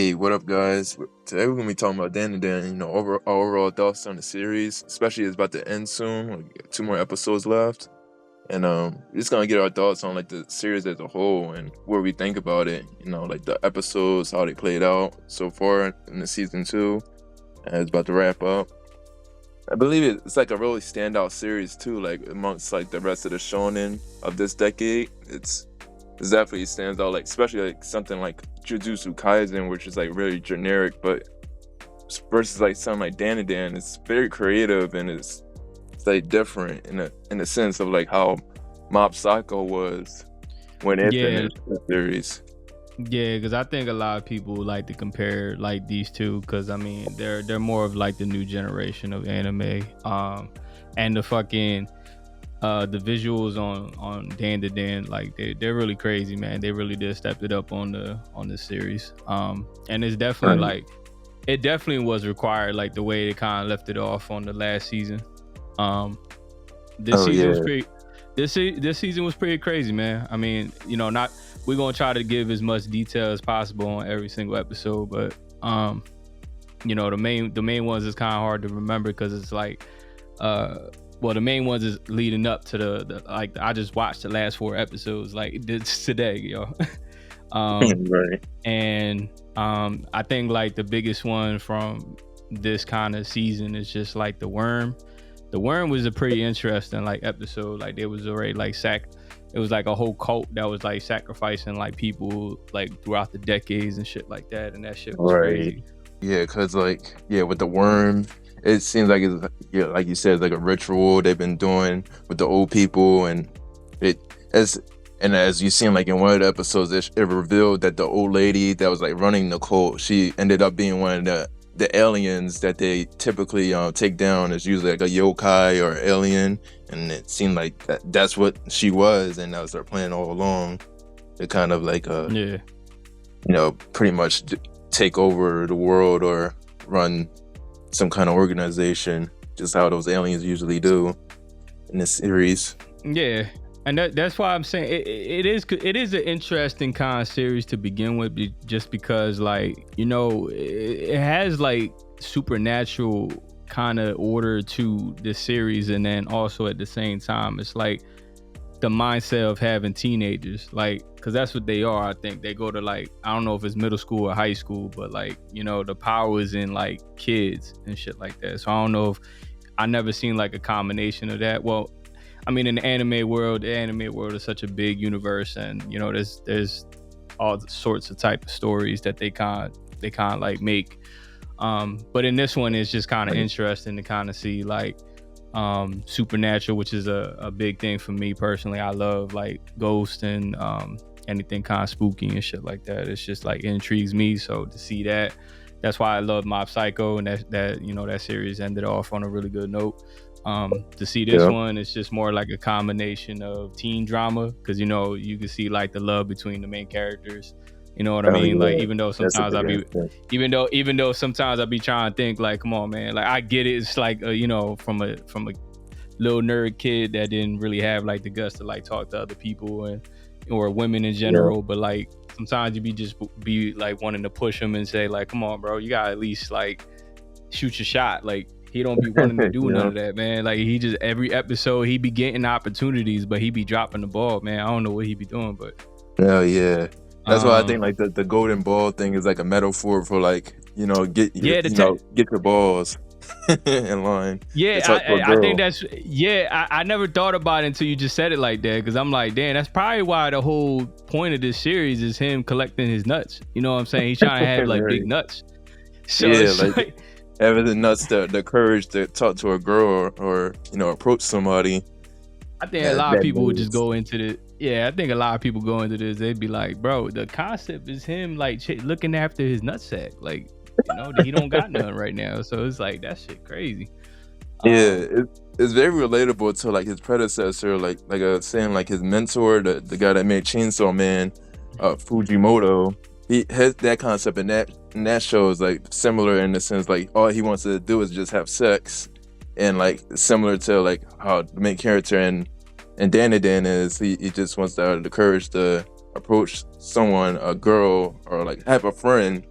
Hey, what up, guys? Today we're gonna be talking about Dandadan. Our overall thoughts on the series, especially it's about to end soon. Like, 2 more episodes left, and we're just gonna get our thoughts on like the series as a whole and what we think about it. Like the episodes, how they played out so far in the season 2, and it's about to wrap up. I believe it's like a really standout series too. Like amongst like the rest of the shonen of this decade, it definitely stands out, like especially like something like Jujutsu Kaisen, which is like really generic, but versus like something like Dandadan, it's very creative and it's like different in a sense of like how Mob Psycho was when it Yeah, finished the series. yeah, because I think a lot of people like to compare like these two, because I mean they're more of like the new generation of anime, and the fucking the visuals on Dandadan, like they're really crazy, man. They really did stepped it up on the series, and it's definitely Right. like it definitely was required, like the way they kind of left it off on the last season. Um, this Oh season yeah, was pretty. This season was pretty crazy, man. I mean, not we're gonna try to give as much detail as possible on every single episode, but the main ones is kind of hard to remember because it's like well, the main ones is leading up to the like I just watched the last 4 episodes like this today, yo. um right. and I think like the biggest one from this kind of season is just like the worm was a pretty interesting like episode. Like there was already like it was like a whole cult that was like sacrificing like people like throughout the decades and shit like that, and that shit was Right. crazy. Yeah, cause like with the worm, it seems like it's like you said, like a ritual they've been doing with the old people, and it as you seen like in one of the episodes, it revealed that the old lady that was like running the cult, she ended up being one of the aliens that they typically take down. Is usually like a yokai or alien, and it seemed like that's what she was, and that was their plan all along. To kind of like Yeah. pretty much take over the world or run some kind of organization, just how those aliens usually do in this series. Yeah, and that's why I'm saying it is an interesting kind of series to begin with, just because like it has like supernatural kind of order to the series, and then also at the same time it's like the mindset of having teenagers, like because that's what they are. I think they go to like I don't know if it's middle school or high school, but like the power is in like kids and shit like that. So I don't know if I never seen like a combination of that. Well, I mean, in the anime world is such a big universe, and there's all sorts of type of stories that they kind of like make. But in this one, it's just kind of interesting to kind of see like supernatural, which is a big thing for me personally. I love like ghosts and anything kind of spooky and shit like that. It's just like it intrigues me. So to see that's why I love Mob Psycho, and that series ended off on a really good note. To see this one, it's just more like a combination of teen drama, because you can see like the love between the main characters. You know what I mean? Like even though sometimes even though sometimes I be trying to think like, come on, man, like I get it. It's like from a little nerd kid that didn't really have like the guts to like talk to other people or women in general, but like sometimes you be like wanting to push them and say like, come on, bro, you gotta at least like shoot your shot. Like he don't be wanting to do none of that, man. Like he just every episode he be getting opportunities, but he be dropping the ball, man. I don't know what he be doing, but Hell yeah. That's why I think like the golden ball thing is like a metaphor for like get your balls in line. Yeah, It's like for a I think girl. that's I never thought about it until you just said it like that, because I'm like, damn, that's probably why the whole point of this series is him collecting his nuts. You know what I'm saying? He's trying to have like big nuts. So Yeah, it's like having the nuts, the courage to talk to a girl or approach somebody. I think a lot of people would just go into the I think a lot of people go into this, they'd be like, bro, the concept is him like looking after his nutsack, like he don't got none right now. So it's like that shit crazy. Yeah, it's very relatable to like his predecessor, like I was saying, like his mentor, the guy that made Chainsaw Man, Fujimoto. He has that concept, and that show is like similar in the sense like all he wants to do is just have sex, and like similar to like how the main character in Dandadan is, he just wants the courage to approach someone, a girl, or like have a friend,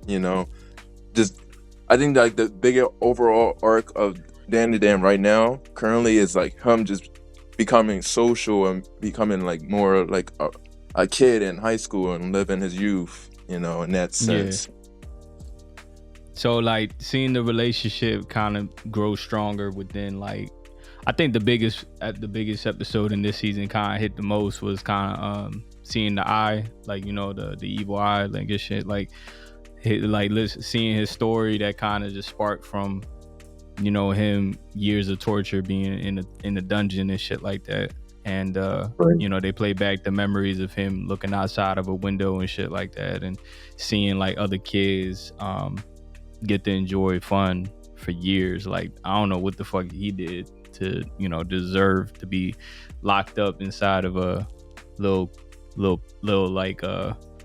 just I think like the bigger overall arc of Dandadan right now currently is like him just becoming social and becoming like more like a kid in high school and living his youth, in that Yeah. sense. So like seeing the relationship kind of grow stronger within like, I think the biggest episode in this season kind of hit the most was kind of seeing the eye, like the evil eye, like this shit, like seeing his story that kind of just sparked from him years of torture being in the dungeon and shit like that. And Right. they play back the memories of him looking outside of a window and shit like that, and seeing like other kids get to enjoy fun for years. Like I don't know what the fuck he did to deserve to be locked up inside of a little like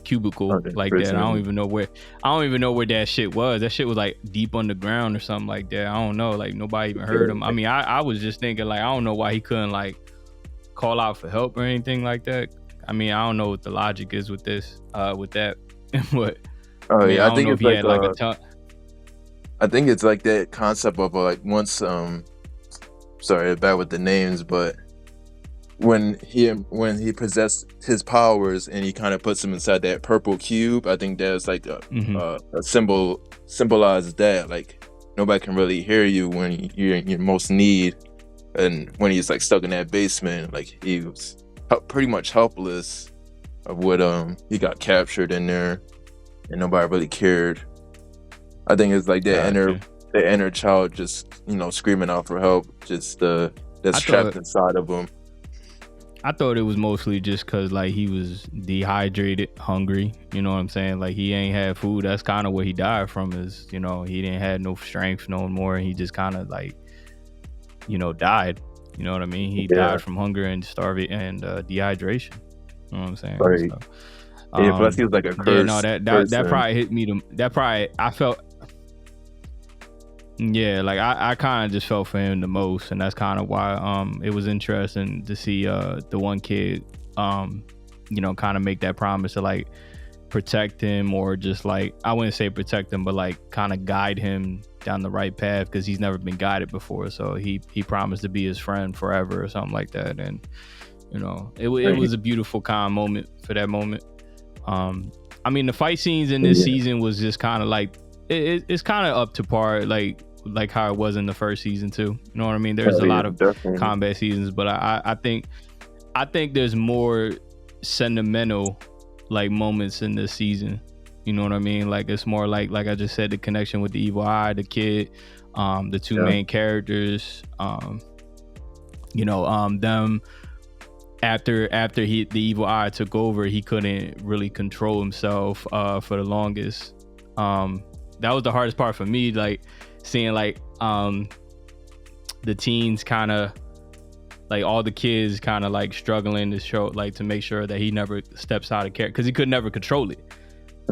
cubicle Okay, like that. prison. I don't even know where that shit was. That shit was like deep underground or something like that. I don't know. Like nobody even heard him. I mean, I was just thinking like I don't know why he couldn't like call out for help or anything like that. I mean, I don't know what the logic is with this, with that. But Oh I mean, yeah, I I don't think know if it's he like had like a ton. I think it's like that concept of like once sorry bad with the names, but when he possessed his powers and he kind of puts him inside that purple cube, I think that's like Mm-hmm. a symbolizes that like nobody can really hear you when you're in your most need, and when he's like stuck in that basement, like he was pretty much helpless of what he got captured in there, and nobody really cared. I think it's like Gotcha. the inner child just screaming out for help, just I that's trapped thought inside of him. I thought it was mostly just cause like he was dehydrated, hungry. You know what I'm saying? Like he ain't had food. That's kind of what he died from. Is he didn't have no strength no more, and he just kind of like died. You know what I mean? He Yeah, died from hunger and starving and dehydration. You know what I'm saying? right. So, Yeah, plus he was like a yeah, no, cursed that person. probably hit me. That probably I felt. Yeah, like I kind of just felt for him the most, and that's kind of why it was interesting to see the one kid kind of make that promise to like protect him, or just like I wouldn't say protect him, but like kind of guide him down the right path, because he's never been guided before. So he promised to be his friend forever or something like that. And it Right. was a beautiful kind of moment for that moment. I mean, the fight scenes in this Yeah. season was just kind of like it's kind of up to par, like how it was in the first season too. You know what I mean? There's Oh a yeah, lot of definitely. combat seasons, but I think there's more sentimental like moments in this season. You know what I mean? Like it's more like I just said, the connection with the evil eye, the kid, the two Yeah. main characters, them after the evil eye took over, he couldn't really control himself for the longest. That was the hardest part for me, like seeing like the teens kind of like all the kids kind of like struggling to show, like to make sure that he never steps out of character, because he could never control it.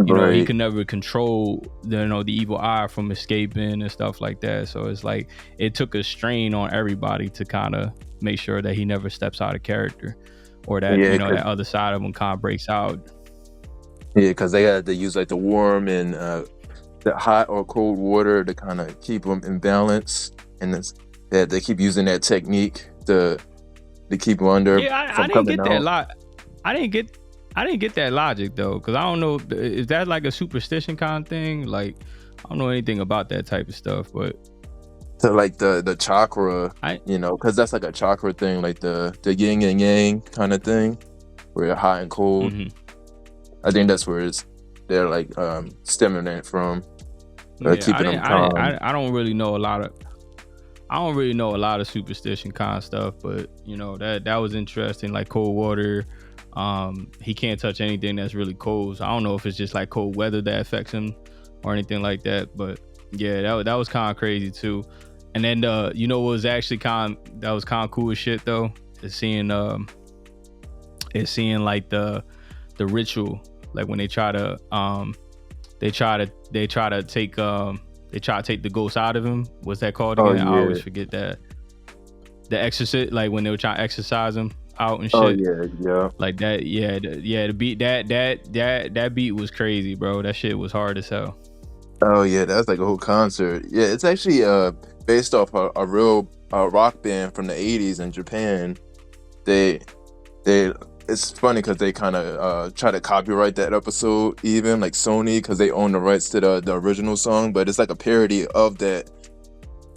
He Right. could never control the evil eye from escaping and stuff like that. So it's like it took a strain on everybody to kind of make sure that he never steps out of character, or that Yeah, that other side of him kind of breaks out. cause they had to use like the warm and the hot or cold water to kind of keep them in balance, and they keep using that technique to keep them under Yeah, I from didn't coming get that out. lot. I didn't get I didn't get that logic though, because I don't know, is that like a superstition kind of thing? Like I don't know anything about that type of stuff, but To like the chakra, I cause that's like a chakra thing, like the yin and yang kind of thing, where you're hot and cold. mhm. I think that's where they're like stemming it from, Yeah, keeping them calm. I don't really know a lot of superstition kind of stuff, but that was interesting. Like cold water, he can't touch anything that's really cold. So I don't know if it's just like cold weather that affects him or anything like that. But yeah, that was kind of crazy too. And then what was actually that was kind of cool as shit though, is seeing like the ritual, like when they try to take the ghost out of him. What's that called Oh again? I yeah, always forget that. The exorcist, like when they were trying to exorcise him, out and Oh shit. yeah, yeah. Like that, yeah, the beat that beat was crazy, bro. That shit was hard as hell. Oh yeah, that's like a whole concert. Yeah, it's actually based off a real rock band from the '80s in Japan. They they it's funny because they kind of try to copyright that episode, even like Sony, because they own the rights to the original song, but it's like a parody of that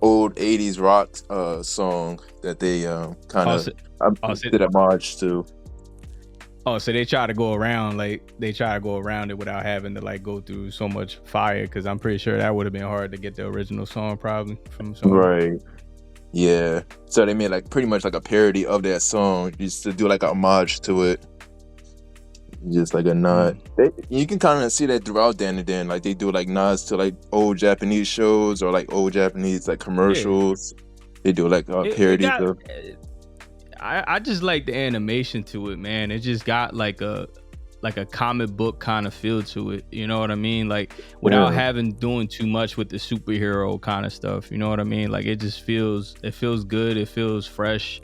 old '80s rock song that they kind of Also, also, did a homage to. oh, so they try to go around it without having to like go through so much fire. Because I'm pretty sure that would have been hard to get the original song probably from Sony. Right. Yeah. So they made like pretty much like a parody of that song, just to do like a homage to it. Just like a nod. You can kind of see that throughout Dandadan. Like they do like nods to like old Japanese shows or like old Japanese like Yeah, commercials. They do like it parodies got. of. I just like the animation to it, man. It just got like a comic book kind of feel to it. You know what I mean? Like without Yeah. having doing too much with the superhero kind of stuff. You know what I mean? Like it feels good. It feels fresh.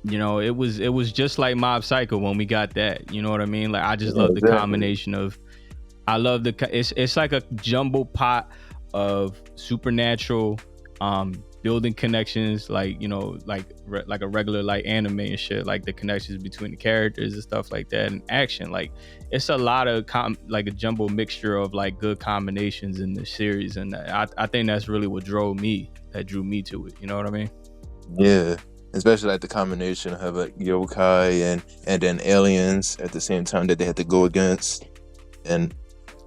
You know, it was just like Mob Psycho when we got that. You know what I mean? Like I just Yeah, love the exactly. combination of. I love it's like a jumbo pot of supernatural, building connections, like you know, like a regular like anime and shit, like the connections between the characters and stuff like that, and action. Like it's a lot of like a jumbo mixture of like good combinations in the series, and I think that's really what drew me to it. You know what I mean? Yeah. Especially like the combination of like yokai and then aliens at the same time that they had to go against. And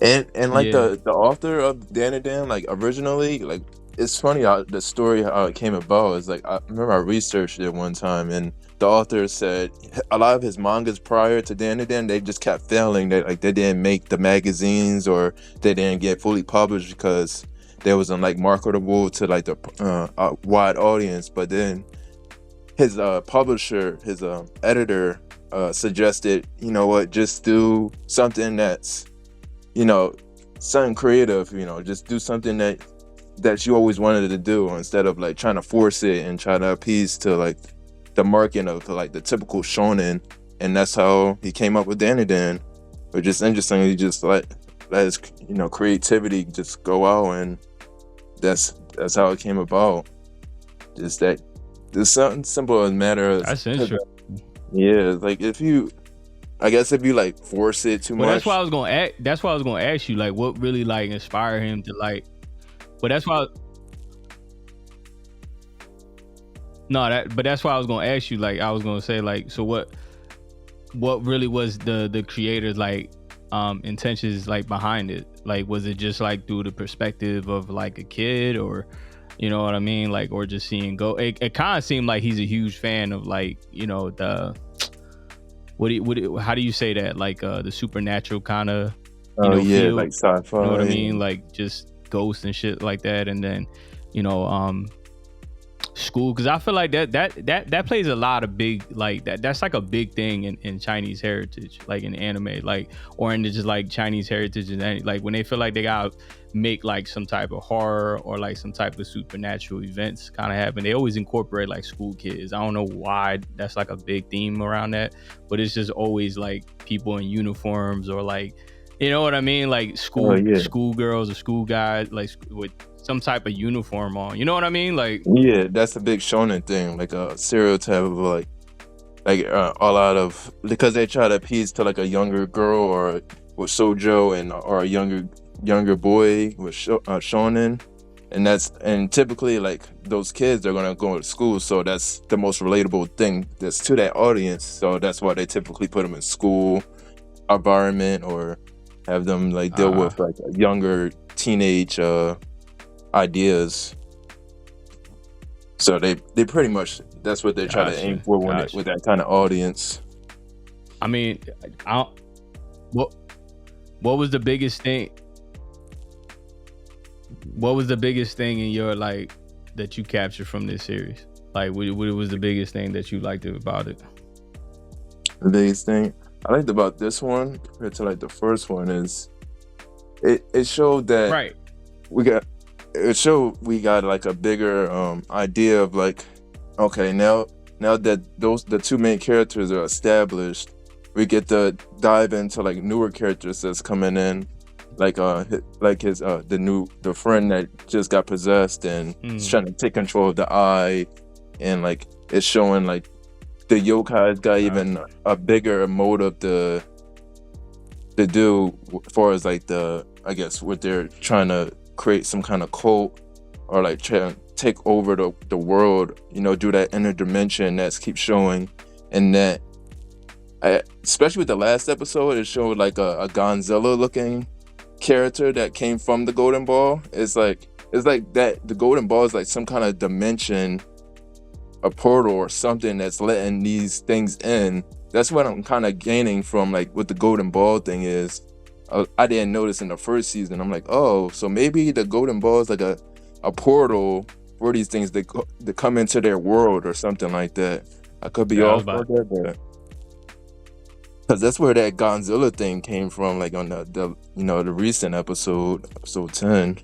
like Yeah, the author of Dandadan, like originally, like it's funny how the story how it came about is like I remember I researched it one time and the author said a lot of his mangas prior to Dandadan they just kept failing. They didn't make the magazines or they didn't get fully published because they wasn't like marketable to like the wide audience. But then his publisher, his editor suggested, you know what, just do something that's something creative, just do something that you always wanted to do instead of like trying to force it and try to appease to like the market of like the typical shonen. And that's how he came up with Dandadan. But just interesting, he just let his creativity just go out, and that's how it came about. Just that there's something simple as matter of that's interesting. yeah, like if you like force it too Well, much. that's why I was gonna ask you, like, what really like inspired him to like. But that's why. But that's why I was gonna ask you. Like, I was gonna say, like, so what really was the creator's like intentions like behind it? Like, was it just like through the perspective of like a kid, or you know what I mean? Like, or just seeing go. It kind of seemed like he's a huge fan of like the. How do you say that? Like the supernatural kind of Oh yeah, feel. like sci-fi. You know what I mean? Like just ghosts and shit like that, and then school, because I feel like that plays a lot of big like that's like a big thing in Chinese heritage, like in anime, like or in just like Chinese heritage, and like when they feel like they gotta make like some type of horror or like some type of supernatural events kind of happen, they always incorporate like school kids. I don't know why that's like a big theme around that, but it's just always like people in uniforms or like, you know what I mean, like school girls or school guys like with some type of uniform on, you know what I mean, like Yeah, that's a big shonen thing, like a stereotype of like a lot of, because they try to appease to like a younger girl or with shoujo or a younger boy with shonen, and typically like those kids are gonna go to school, so that's the most relatable thing that's to that audience. So that's why they typically put them in school environment or have them like deal with like a younger teenage ideas. So they pretty much, that's what they try to aim for with that kind of audience. I mean, what was the biggest thing? What was the biggest thing in your like that you captured from this series? Like, what was the biggest thing that you liked about it? The biggest thing I liked about this one compared to like the first one is it showed that we got like a bigger idea of like, okay, now now that the two main characters are established, we get to dive into like newer characters that's coming in, like his the friend that just got possessed and is trying to take control of the eye, and like it's showing like the yokai's got even a bigger motive to do as far as like I guess what they're trying to create some kind of cult, or like try to take over the world, do that inner dimension that's keep showing. And that especially with the last episode, it showed like a Godzilla looking character that came from the golden ball. It's like that the golden ball is like some kind of dimension, a portal or something that's letting these things in. That's what I'm kind of gaining from like what the golden ball thing is. I didn't notice in the first season. I'm like, oh, so maybe the golden ball is like a portal for these things that come into their world or something like that. I could be off on that, but because that's where that Godzilla thing came from, like on the recent episode 10.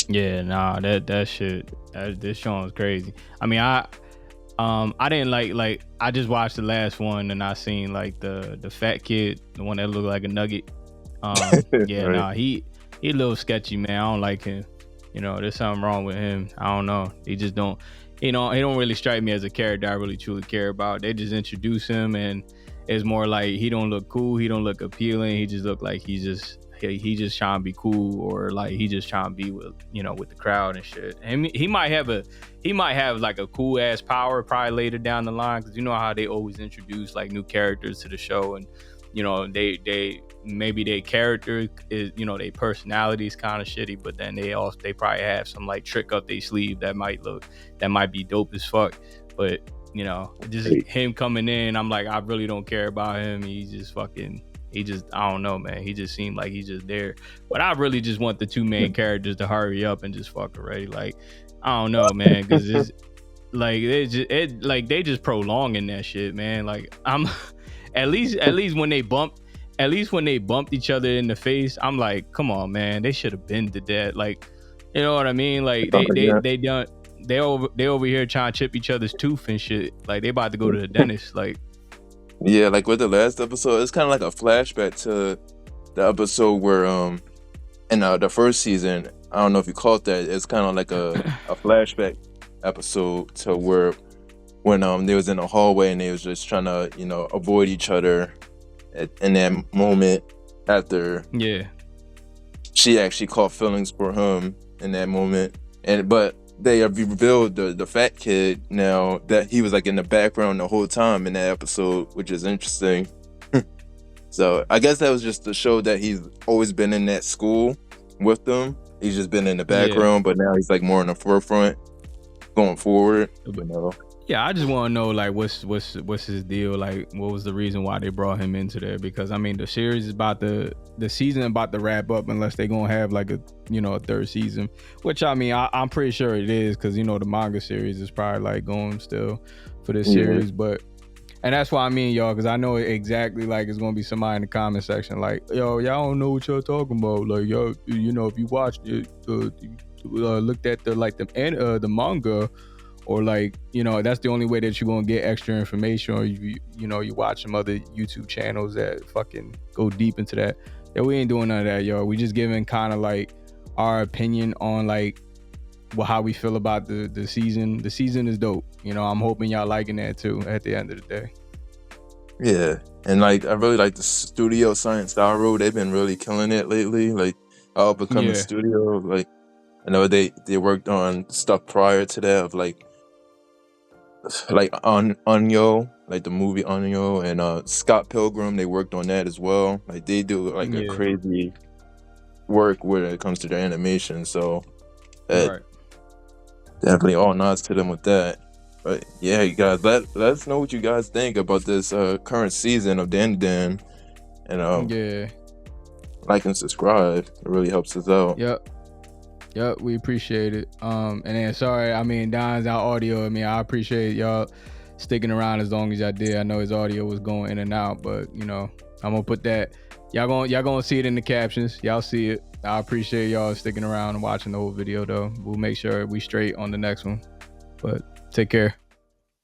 Yeah, nah, that shit, this show is crazy. I mean, I didn't like I just watched the last one and I seen like the fat kid, the one that looked like a nugget. Yeah, right. Nah, he a little sketchy, man. I don't like him. There's something wrong with him. I don't know. He just don't, he don't really strike me as a character I really truly care about. They just introduce him and it's more like he don't look cool. He don't look appealing. He just look like he just trying to be cool, or like he just trying to be with with the crowd and shit. And he might have like a cool ass power probably later down the line, because you know how they always introduce like new characters to the show, and they maybe their character is their personality is kind of shitty, but then they probably have some like trick up their sleeve that might be dope as fuck. But just him coming in, I'm like, I really don't care about him. He just, I don't know, man. He just seemed like he's just there. But I really just want the two main characters to hurry up and just fuck already. Like, I don't know, man, because it's like they just prolonging that shit, man. Like, I'm at least when they bumped each other in the face, I'm like, come on, man, they should have been to that. Like, you know what I mean? Like they over here trying to chip each other's tooth and shit. Like they about to go to the dentist. Like. Yeah, like with the last episode, it's kind of like a flashback to the episode where, in the first season, I don't know if you caught that. It's kind of like a flashback episode to where when they was in the hallway and they was just trying to avoid each other in that moment after she actually caught feelings for him in that moment, but they have revealed the fat kid now that he was like in the background the whole time in that episode, which is interesting. So I guess that was just to show that he's always been in that school with them. He's just been in the background, but now he's like more in the forefront going forward. Yeah, I just want to know like what's his deal? Like, what was the reason why they brought him into there? Because I mean, the series is the season about to wrap up, unless they're gonna have like a third season, which I mean I'm pretty sure it is, because the manga series is probably like going still for this series. But and that's why I mean, y'all, because I know exactly like it's gonna be somebody in the comment section like, yo, y'all don't know what y'all talking about. Like, yo, if you watched it, looked at the manga. Or like, that's the only way that you're gonna get extra information, or you watch some other YouTube channels that fucking go deep into that. Yeah, we ain't doing none of that, y'all. We just giving kind of like our opinion on like how we feel about the season. The season is dope. I'm hoping y'all liking that too at the end of the day. Yeah, and like I really like the studio Science Arrow. They've been really killing it lately. Like all becoming studio. Like I know they worked on stuff prior to that of like Onyo, like the movie Onyo, and Scott Pilgrim. They worked on that as well. Like they do like a crazy work when it comes to their animation. So definitely all nods to them with that. But yeah, you guys, let us know what you guys think about this current season of Dandadan, and like and subscribe. It really helps us out. Yep, we appreciate it. And then sorry, I mean Don's out audio. I mean, I appreciate y'all sticking around as long as y'all did. I know his audio was going in and out, but I'm gonna put that. Y'all gonna see it in the captions. Y'all see it. I appreciate y'all sticking around and watching the whole video though. We'll make sure we straight on the next one. But take care.